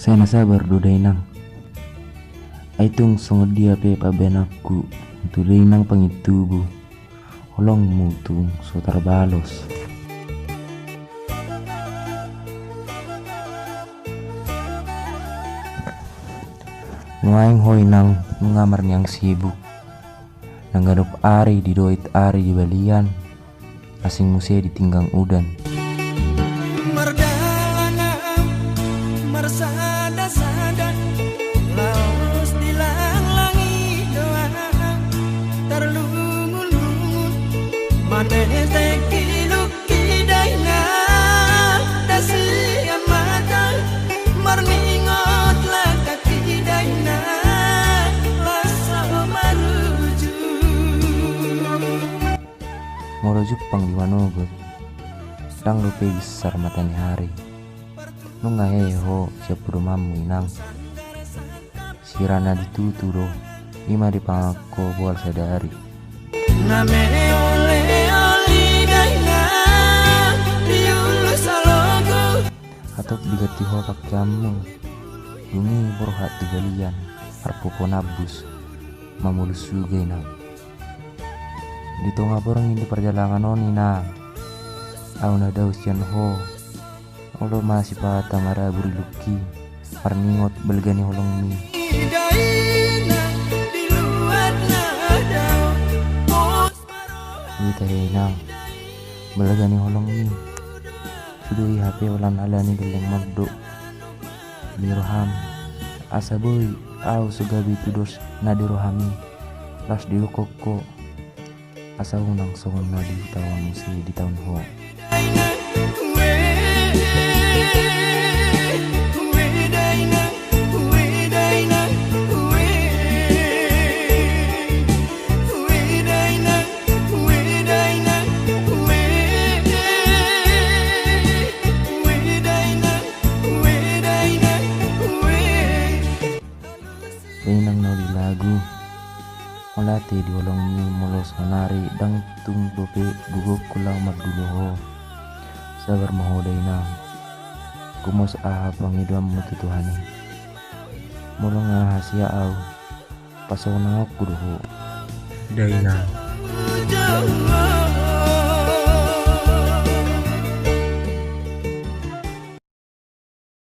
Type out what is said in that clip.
Saya na sabar do dainang. Aitung songod dia pe pabenakku untuk dainang pangitubu. Holong mutung so tarbalos. Nuaing hoy nang nungamar niyang sibuk. Nangganup ari di doit ari di balian. Asing musya ditinggang udan. Marsada-sada laos dilang-langi doa terlungun-lungun manete kiluk kidaina dasian mata marningot laka kidaina lasa maruju Moro Jepang di Manogot. Dang lupe besar matanya hari. Nunga heho siap rumamu inang. Sirana ditutu do. Ima di pangako bual sadari. name ole daina diulus alogo Atau digati ho pakyamu. Dumi borhat di balian. Arpopo nabus. Mamulus juga inang. Di tonga borong ini perjalanan oni nang. Au na daus yan ho. Olo masih patah marah buri luki. Parningot belgani holong mi. daina di luar ladau Wita nang belgani holong mi. Sudui HP ulan alani deleng magdo. Liroham. Asa boy. Au sugabi tudos na dirohami. Las di koko. Asa unang song na di tawang musi di tahun ho. Pinang no di lagu. Olate di olong mi molos manari dang tung dope gugok kulang mardulo ho. Sabar mahoday na. Kumos ahapang idam mo tutuhani. Mulong nga hasya aw. Pasaw na ako duho. Day na.